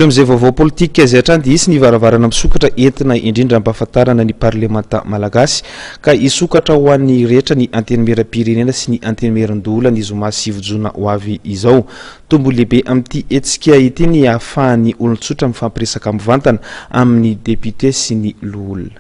Amizay vaovao politika izay hatrany dia isy ny varavarana misokatra entina indrindra ampahafantarana ny parlemanta malagasy ka isokatra ho an'ny rehetra ny antenimieram-pirenena sy ny antenimieran-dohola ny zoma 7 jona ho avy izao. Tombo lehibe amin'ity hetsika ity ny ahafahan'ny olon-tsotra mifampiresaka mivantana amin'ny député sy ny loholona.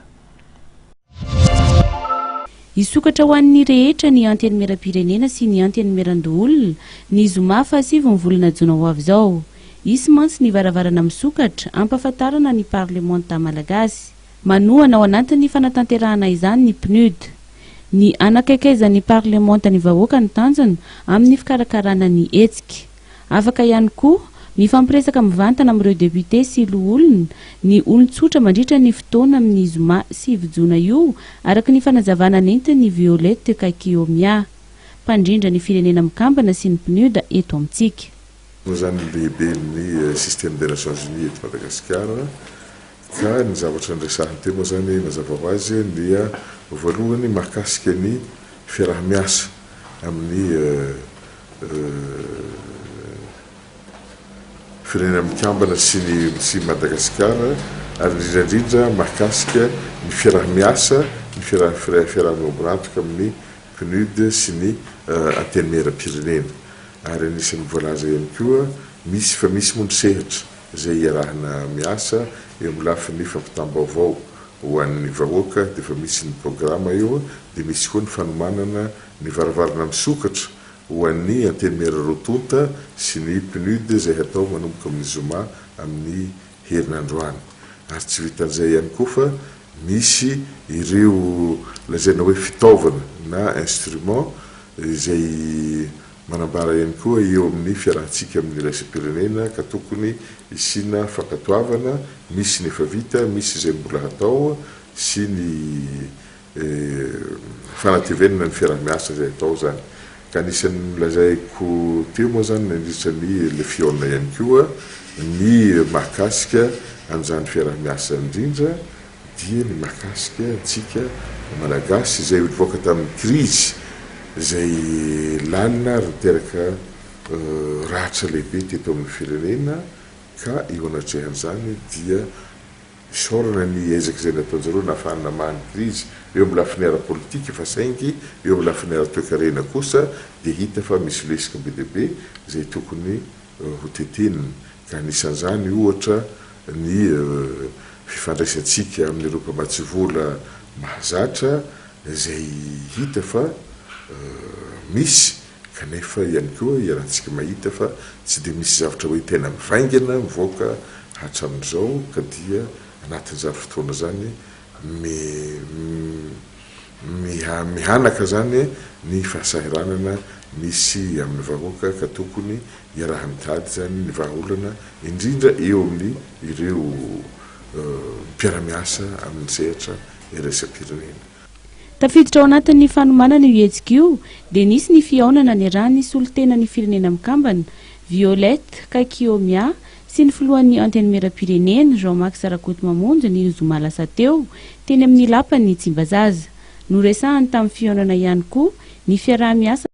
Isokatra ho an'ny rehetra ny antenimieram-pirenena sy ny antenimieran-doholona ny zoma 7 volana jona ho avy izao. Isy mantsy ny varavarana misokatra ampahafantarana ny parlemanta malagasy. Manohana ao anatin'ny fanatanterahana izany ny PNUD. Ny anakaikaizan'ny parlemanta ny vahoaka ny tanjona amin'ny fikarakarana ny hetsika. Afaka ihany koa mifampiresaka mivantana amin'ireo député sy loholona ny olon-tsotra mandritra ny fotoana amin'ny zoma 7 jona io araka ny fanazavana nentin'ny Violette Kaikiomia, mpandrindra ny firenena mikambana sy ny PNUD eto amintsika. Zany lehibe ny système des Nations Unies eto Madagasikara ka ny zavatra niresahany teo moa zany mazava ho azy dia voalohany mahakasika ny fiarah-miasa amin'ny firenena mikambana sy Madagasikara ary indrindra mahakasika ny fiarah-miasa ny fiarah-miomborantoka amin'ny PNUD sy ny antenimieram-pirenena. Ary anisan'ny voalaza ihany koa misy mony sehatra izay iarahana miasa eo amin'ny lafin'ny fampitam-baovao ho an'ny vahoaka dia efa misy ny programa eo dia misy koa ny fanomanana ny varavarana misokatra ho an'ny antenimieran-rotonta sy ny PNUD izay hatao manomboka amin'ny zoma amin'ny herinandroany. Ary tsy vitan'izay ihany koa fa misy ireo lazaina hoe fitaovana na instrument izay manambara ihany koa eo amin'ny fiarahantsika amin'ny raisam-pirenena ka tokony isina fankatoavana, misy ny efa vita, misy izay mbola hatao sy ny fanatevenana ny fiarah-miasa izay hatao zany. Ka anisan'ny lazaiko teo moa zany nandritran'ny lefiona ihany koa ny mahakasika an'izany fiarah-miasa indrindra dia ny mahakasika antsika malagasy izay nivoaka tamin'ny krizy izay lanina ary niteraka rahatra lehibe teto amin'ny firenena ka eo anatrehan'izany dia isaorana ny ezaka izay nataon'jareo nahafahana mahany krizy eo amin'ny lafiny ara-politika fa saingy eo amin'ny lafiny ara-toe-karena kosa dia hita fa misy lesika be dia be izay tokony ho tetenina. Ka anisan'izany ohatra ny fifandraisantsika amin'ireo mpamatsy vola mahazatra izay hita fa misy kanefa ihany koa iarahantsika mahita fa tsy dia misy zavatra hoe tena mivaingana mivoaka hatramin'izao ka dia anatin'izany fotoana zany mihanaka zany ny fahasahiranana misy amin'ny vahoaka ka tokony iaraha-mitady zany ny vahaolana indrindra eo amin'ny ireo mpiara-miasa amin'ny sehatra iraisam-pirenena. Tafiditra ao anatin'ny fanomanana io hetsika io dia nisy ny fihaonana ny raha ny solotena ny firenena mikambana Violette Kaikiomia sy ny filohan'ny antenimieram-pirenena Jean-Marc Sarakoto Mamonjy ny zoma lasa teo teny amin'ny lapan'ny Tsimbazaza. Noresahany tamin'ny fihaonana ihany koa ny fiarah-miasa